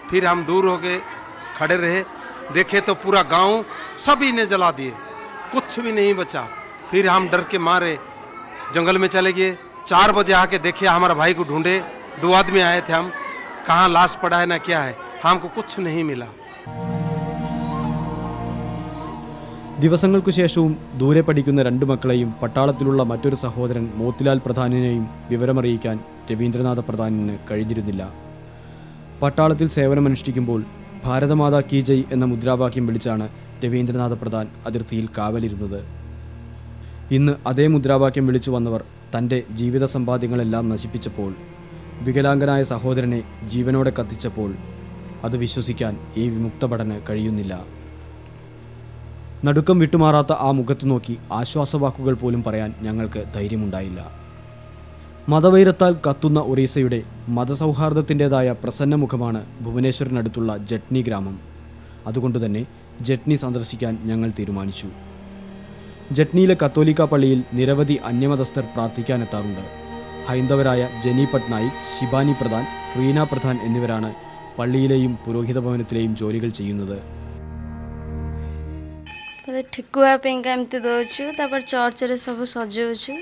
फिर हम दूर होके खड़े रहे, देखे तो पूरा गांव सभी ने जला दिए, कुछ भी नहीं बचा। फिर हम डर के मारे जंगल में चले गए। 4 बजे आके देखे, हमारा भाई को ढूंढे, 2 आदमी आए थे, हम कहाँ लाश पड़ा है ना क्या है, हमको कुछ नहीं मिला. ദിവസങ്ങൾക്കു ശേഷവും ദൂരെ പഠിക്കുന്ന 2 മക്കളെയും പട്ടാളത്തിലുള്ള മറ്റൊരു സഹോദരൻ മോത്തിലാൽ പ്രധാനിനെയും വിവരമറിയിക്കാൻ രവീന്ദ്രനാഥ പ്രധാനിന് കഴിഞ്ഞിരുന്നില്ല. പട്ടാളത്തിൽ സേവനമനുഷ്ഠിക്കുമ്പോൾ ഭാരതമാതാ കീ ജയ് എന്ന മുദ്രാവാക്യം വിളിച്ചാണ് രവീന്ദ്രനാഥ പ്രധാൻ അതിർത്തിയിൽ കാവലിരുന്നത്. ഇന്ന് അതേ മുദ്രാവാക്യം വിളിച്ചു വന്നവർ തൻ്റെ ജീവിത സമ്പാദ്യങ്ങളെല്ലാം നശിപ്പിച്ചപ്പോൾ, വികലാംഗനായ സഹോദരനെ ജീവനോടെ കത്തിച്ചപ്പോൾ അത് വിശ്വസിക്കാൻ ഈ വിമുക്തഭടന് കഴിയുന്നില്ല. നടുക്കം വിട്ടുമാറാത്ത ആ മുഖത്ത് നോക്കി ആശ്വാസവാക്കുകൾ പോലും പറയാൻ ഞങ്ങൾക്ക് ധൈര്യമുണ്ടായില്ല. മതവൈരത്താൽ കത്തുന്ന ഒറീസയുടെ മതസൗഹാർദ്ദത്തിൻ്റെതായ പ്രസന്ന മുഖമാണ് ഭുവനേശ്വറിനടുത്തുള്ള ജട്നി ഗ്രാമം. അതുകൊണ്ടുതന്നെ ജട്നി സന്ദർശിക്കാൻ ഞങ്ങൾ തീരുമാനിച്ചു. ജട്നിയിലെ കത്തോലിക്ക പള്ളിയിൽ നിരവധി അന്യമതസ്ഥർ പ്രാർത്ഥിക്കാനെത്താറുണ്ട്. ഹൈന്ദവരായ ജനി പട്നായിക്, ശിബാനി പ്രധാൻ, റീന പ്രധാൻ എന്നിവരാണ് പള്ളിയിലെയും പുരോഹിത ഭവനത്തിലെയും ജോലികൾ ചെയ്യുന്നത്. ठेकुआ एमती दौचु चर्च रे सब सजाऊचु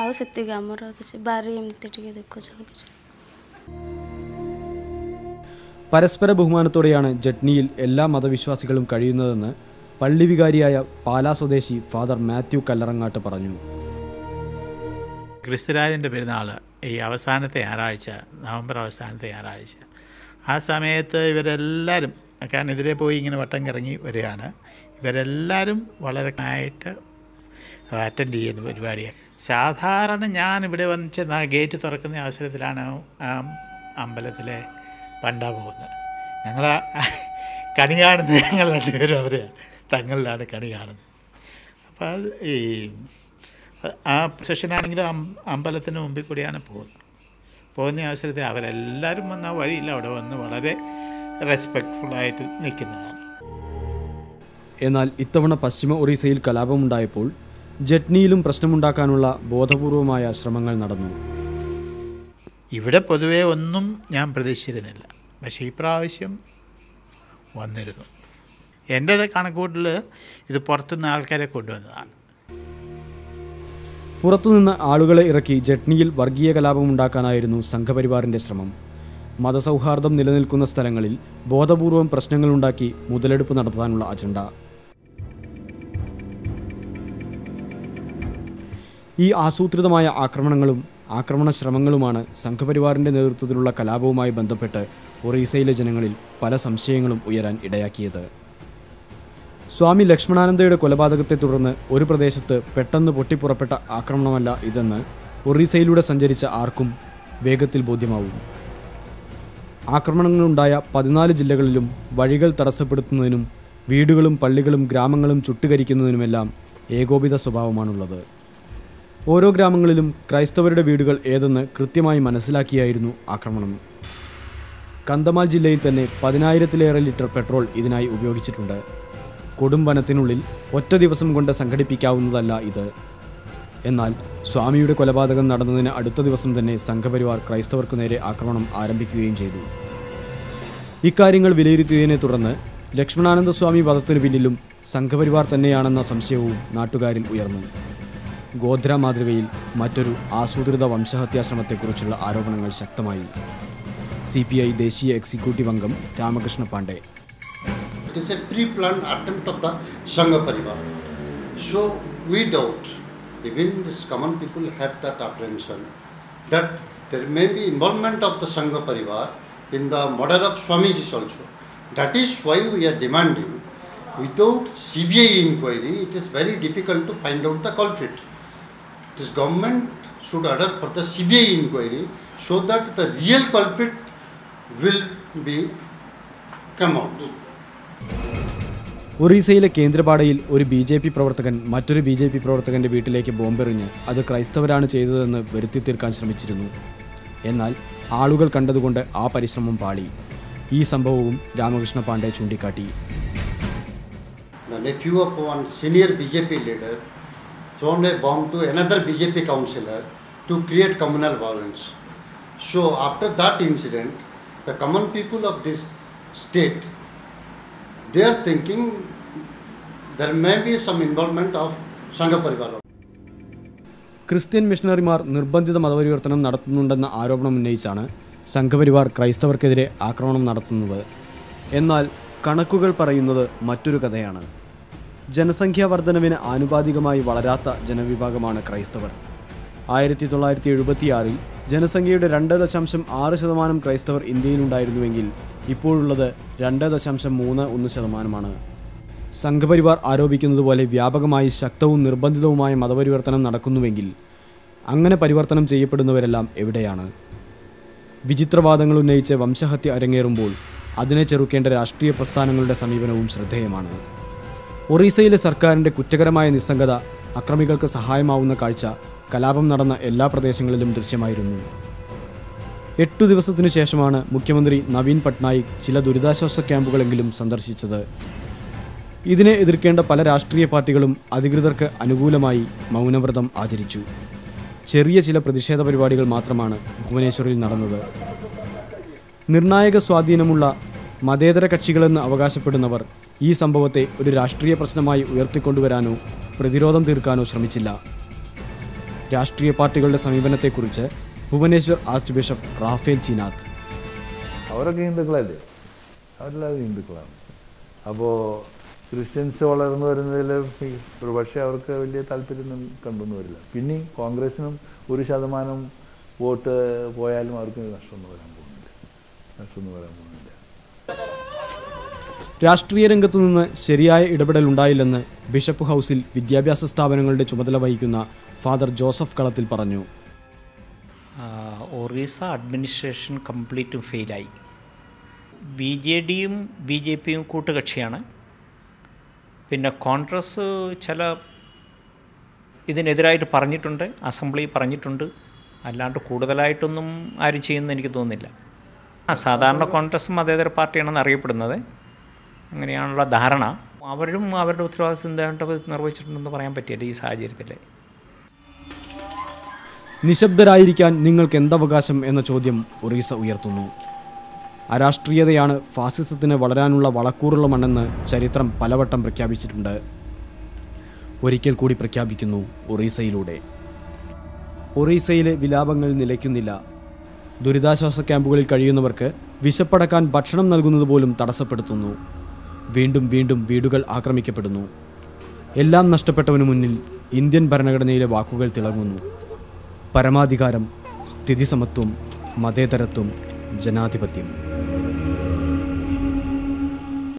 आती आमर किसी बारी एमती देखु. പരസ്പര ബഹുമാനത്തോടെയാണ് ജട്നിയിൽ എല്ലാ മതവിശ്വാസികളും കഴിയുന്നതെന്ന് പള്ളി വികാരിയായ പാലാ സ്വദേശി ഫാദർ മാത്യു കല്ലറങ്ങാട്ട് പറഞ്ഞു. ക്രിസ്തുരാജൻ്റെ പെരുന്നാൾ ഈ അവസാനത്തെ ഞായറാഴ്ച, നവംബർ അവസാനത്തെ ഞായറാഴ്ച, ആ സമയത്ത് ഇവരെല്ലാവരും, കാരണം എതിരെ പോയി ഇങ്ങനെ വട്ടം കറങ്ങി വരികയാണ്, ഇവരെല്ലാവരും വളരെ ആയിട്ട് അറ്റൻഡ് ചെയ്യുന്ന പരിപാടിയാണ്. സാധാരണ ഞാൻ ഇവിടെ വന്ന് ചെന്ന് ആ ഗേറ്റ് തുറക്കുന്ന അവസരത്തിലാണ് അമ്പലത്തിലെ പണ്ട പോകുന്നത്. ഞങ്ങൾ കണി കാണുന്നത് ഞങ്ങൾ രണ്ടുപേരും അവർ തങ്ങളിലാണ് കണി കാണുന്നത്. അപ്പോൾ അത് ഈ ആ സെഷനാണെങ്കിലും അമ്പലത്തിന് മുമ്പിൽ കൂടിയാണ് പോകുന്ന അവസരത്തിൽ അവരെല്ലാവരും വന്ന ആ വഴിയില്ല അവിടെ വന്ന് വളരെ റെസ്പെക്റ്റ്ഫുള്ളായിട്ട് നിൽക്കുന്നതാണ്. എന്നാൽ ഇത്തവണ പശ്ചിമ ഒറീസയിൽ കലാപമുണ്ടായപ്പോൾ ജട്നിയിലും പ്രശ്നമുണ്ടാക്കാനുള്ള ബോധപൂർവമായ ശ്രമങ്ങൾ നടന്നു. ഇവിടെ പൊതുവേ ഒന്നും ഞാൻ പ്രതീക്ഷിച്ചിരുന്നില്ല, പക്ഷേ ഈ പ്രാവശ്യം വന്നിരുന്നു. എൻ്റെ കണക്കൂട്ടിൽ ഇത് പുറത്തുനിന്ന് ആൾക്കാരെ കൊണ്ടുവന്നതാണ്. പുറത്തുനിന്ന് ആളുകളെ ഇറക്കി ജട്നിയിൽ വർഗീയ കലാപമുണ്ടാക്കാനായിരുന്നു സംഘപരിവാറിൻ്റെ ശ്രമം. മതസൗഹാർദ്ദം നിലനിൽക്കുന്ന സ്ഥലങ്ങളിൽ ബോധപൂർവം പ്രശ്നങ്ങളുണ്ടാക്കി മുതലെടുപ്പ് നടത്താനുള്ള അജണ്ട. ഈ ആസൂത്രിതമായ ആക്രമണ ശ്രമങ്ങളുമാണ് സംഘപരിവാറിൻ്റെ നേതൃത്വത്തിലുള്ള കലാപവുമായി ബന്ധപ്പെട്ട് ഒറീസയിലെ ജനങ്ങളിൽ പല സംശയങ്ങളും ഉയരാൻ ഇടയാക്കിയത്. സ്വാമി ലക്ഷ്മണാനന്ദയുടെ കൊലപാതകത്തെ തുടർന്ന് ഒരു പ്രദേശത്ത് പെട്ടെന്ന് പൊട്ടിപ്പുറപ്പെട്ട ആക്രമണമല്ല ഇതെന്ന് ഒറീസയിലൂടെ സഞ്ചരിച്ച ആർക്കും വേഗത്തിൽ ബോധ്യമാവും. ആക്രമണങ്ങളുണ്ടായ 14 ജില്ലകളിലും വഴികൾ തടസ്സപ്പെടുത്തുന്നതിനും വീടുകളും പള്ളികളും ഗ്രാമങ്ങളും ചുട്ടുകരിക്കുന്നതിനുമെല്ലാം ഏകോപിത സ്വഭാവമാണുള്ളത്. ഓരോ ഗ്രാമങ്ങളിലും ക്രൈസ്തവരുടെ വീടുകൾ ഏതെന്ന് കൃത്യമായി മനസ്സിലാക്കിയായിരുന്നു ആക്രമണം. കന്ധമാൽ ജില്ലയിൽ തന്നെ 10,000-ലേറെ ലിറ്റർ പെട്രോൾ ഇതിനായി ഉപയോഗിച്ചിട്ടുണ്ട്. കൊടും വനത്തിനുള്ളിൽ ഒറ്റ ദിവസം കൊണ്ട് സംഘടിപ്പിക്കാവുന്നതല്ല ഇത്. എന്നാൽ സ്വാമിയുടെ കൊലപാതകം നടന്നതിന് അടുത്ത ദിവസം തന്നെ സംഘപരിവാർ ക്രൈസ്തവർക്കു നേരെ ആക്രമണം ആരംഭിക്കുകയും ചെയ്തു. ഇക്കാര്യങ്ങൾ വിലയിരുത്തിയതിനെ തുടർന്ന് ലക്ഷ്മണാനന്ദ സ്വാമി വധത്തിനു പിന്നിലും സംഘപരിവാർ തന്നെയാണെന്ന സംശയവും നാട്ടുകാരിൽ ഉയർന്നു. ഗോധ്ര മാതൃകയിൽ മറ്റൊരു ആസൂത്രിത വംശഹത്യാശ്രമത്തെക്കുറിച്ചുള്ള ആരോപണങ്ങൾ ശക്തമായി. CPI ദേശീയ എക്സിക്യൂട്ടീവ് അംഗം Ramakrishna Pandey. It is a pre-planned attempt of the Sangha Parivar. So we doubt, even these common people have that apprehension that there may be involvement of the Sangha Parivar in the murder of Swamijis also. That is why we are demanding, without CBI inquiry, it is very difficult to find out the culprit. This government should order for the CBI inquiry so that the real culprit will be come out. ഒറീസയിലെ കേന്ദ്രപാടയിൽ ഒരു BJP പ്രവർത്തകൻ മറ്റൊരു BJP പ്രവർത്തകൻ്റെ വീട്ടിലേക്ക് ബോംബെറിഞ്ഞ് അത് ക്രൈസ്തവരാണ് ചെയ്തതെന്ന് വരുത്തി തീർക്കാൻ ശ്രമിച്ചിരുന്നു. എന്നാൽ ആളുകൾ കണ്ടതുകൊണ്ട് ആ പരിശ്രമം പാളി. ഈ സംഭവവും രാമകൃഷ്ണ പാണ്ഡെ ചൂണ്ടിക്കാട്ടി. The nephew of one senior BJP leader thrown a bomb to another BJP councillor to create communal violence. So after that incident, the common people of this state, they are thinking there may be some involvement of Sangha Parivara. Christian മിഷണറിമാർ നിർബന്ധിത മതപരിവർത്തനം നടത്തുന്നുണ്ടെന്ന ആരോപണം ഉന്നയിച്ചാണ് സംഘപരിവാർ ക്രൈസ്തവർക്കെതിരെ ആക്രമണം നടത്തുന്നത്. എന്നാൽ കണക്കുകൾ പറയുന്നത് മറ്റൊരു കഥയാണ്. ജനസംഖ്യാ വർധനവിന് ആനുപാതികമായി വളരാത്ത ജനവിഭാഗമാണ് ക്രൈസ്തവർ. 1976 ജനസംഖ്യയുടെ 2.6% ക്രൈസ്തവർ ഇന്ത്യയിലുണ്ടായിരുന്നുവെങ്കിൽ ഇപ്പോഴുള്ളത് 2.31%. സംഘപരിവാർ ആരോപിക്കുന്നത് പോലെ വ്യാപകമായി ശക്തവും നിർബന്ധിതവുമായ മതപരിവർത്തനം നടക്കുന്നുവെങ്കിൽ അങ്ങനെ പരിവർത്തനം ചെയ്യപ്പെടുന്നവരെല്ലാം എവിടെയാണ്? വിചിത്രവാദങ്ങൾ ഉന്നയിച്ച് വംശഹത്യ അരങ്ങേറുമ്പോൾ അതിനെ ചെറുക്കേണ്ട രാഷ്ട്രീയ പ്രസ്ഥാനങ്ങളുടെ സമീപനവും ശ്രദ്ധേയമാണ്. ഒറീസയിലെ സർക്കാരിൻ്റെ കുറ്റകരമായ നിസ്സംഗത അക്രമികൾക്ക് സഹായമാവുന്ന കാഴ്ച കലാപം നടന്ന എല്ലാ പ്രദേശങ്ങളിലും ദൃശ്യമായിരുന്നു. 8 ദിവസത്തിനു ശേഷമാണ് മുഖ്യമന്ത്രി നവീൻ പട്നായിക് ചില ദുരിതാശ്വാസ ക്യാമ്പുകളെങ്കിലും സന്ദർശിച്ചത്. ഇതിനെ എതിർക്കേണ്ട പല രാഷ്ട്രീയ പാർട്ടികളും അധികൃതർക്ക് അനുകൂലമായി മൗനവ്രതം ആചരിച്ചു. ചെറിയ ചില പ്രതിഷേധ പരിപാടികൾ മാത്രമാണ് ഭുവനേശ്വറിൽ നടന്നത്. നിർണായക സ്വാധീനമുള്ള മതേതര കക്ഷികളെന്ന് അവകാശപ്പെടുന്നവർ ഈ സംഭവത്തെ ഒരു രാഷ്ട്രീയ പ്രശ്നമായി ഉയർത്തിക്കൊണ്ടുവരാനോ പ്രതിരോധം തീർക്കാനോ ശ്രമിച്ചില്ല. രാഷ്ട്രീയ പാർട്ടികളുടെ സമീപനത്തെക്കുറിച്ച് ഭുവനേശ്വർ ആർച്ച് ബിഷപ്പ് റാഫേൽ ചീനാഥ്: അവരൊക്കെ ഹിന്ദുക്കളല്ലേ, അവരെല്ലാവരും ഹിന്ദുക്കളാണ്. അപ്പോൾ ക്രിസ്ത്യൻസ് വളർന്നു വരുന്നതിൽ ഒരുപക്ഷെ അവർക്ക് വലിയ താല്പര്യം കണ്ടൊന്നും വരില്ല. പിന്നെ കോൺഗ്രസിനും 1% വോട്ട് പോയാലും അവർക്ക് നഷ്ടമൊന്നും വരാൻ പോകുന്നില്ല. രാഷ്ട്രീയ രംഗത്തു നിന്ന് ശരിയായ ഇടപെടൽ ഉണ്ടായില്ലെന്ന് ബിഷപ്പ് ഹൗസിൽ വിദ്യാഭ്യാസ സ്ഥാപനങ്ങളുടെ ചുമതല വഹിക്കുന്ന ഫാദർ ജോസഫ് കളത്തിൽ പറഞ്ഞു. ഒറീസ അഡ്മിനിസ്ട്രേഷൻ കംപ്ലീറ്റും ഫെയിലായി. BJDയും BJPയും കൂട്ടുകക്ഷിയാണ്. പിന്നെ കോൺഗ്രസ് ചില ഇതിനെതിരായിട്ട് പറഞ്ഞിട്ടുണ്ട്, അസംബ്ലി പറഞ്ഞിട്ടുണ്ട്. അല്ലാണ്ട് കൂടുതലായിട്ടൊന്നും ആരും ചെയ്യുമെന്ന് എനിക്ക് തോന്നുന്നില്ല. സാധാരണ കോൺഗ്രസ് മതേതര പാർട്ടിയാണെന്ന് അറിയപ്പെടുന്നത്, അങ്ങനെയാണുള്ള ധാരണ. അവരും അവരുടെ ഉത്തരവാദിത്വം എന്തായിട്ട് നിർവഹിച്ചിട്ടുണ്ടെന്ന് പറയാൻ പറ്റില്ല ഈ സാഹചര്യത്തിൽ. നിശബ്ദരായിരിക്കാൻ നിങ്ങൾക്ക് എന്തവകാശം എന്ന ചോദ്യം ഒറീസ ഉയർത്തുന്നു. അരാഷ്ട്രീയതയാണ് ഫാസിസത്തിന് വളരാനുള്ള വളക്കൂറുള്ള മണ്ണെന്ന് ചരിത്രം പലവട്ടം പ്രഖ്യാപിച്ചിട്ടുണ്ട്. ഒരിക്കൽ കൂടി പ്രഖ്യാപിക്കുന്നു ഒറീസയിലൂടെ. ഒറീസയിലെ വിലാപങ്ങൾ നിലയ്ക്കുന്നില്ല. ദുരിതാശ്വാസ ക്യാമ്പുകളിൽ കഴിയുന്നവർക്ക് വിശപ്പടക്കാൻ ഭക്ഷണം നൽകുന്നത് പോലും തടസ്സപ്പെടുത്തുന്നു. വീണ്ടും വീണ്ടും വീടുകൾ ആക്രമിക്കപ്പെടുന്നു. എല്ലാം നഷ്ടപ്പെട്ടവന് മുന്നിൽ ഇന്ത്യൻ ഭരണഘടനയിലെ വാക്കുകൾ തിളങ്ങുന്നു: പരമാധികാരം, സ്ഥിതിസമത്വം, മതേതരത്വം, ജനാധിപത്യം.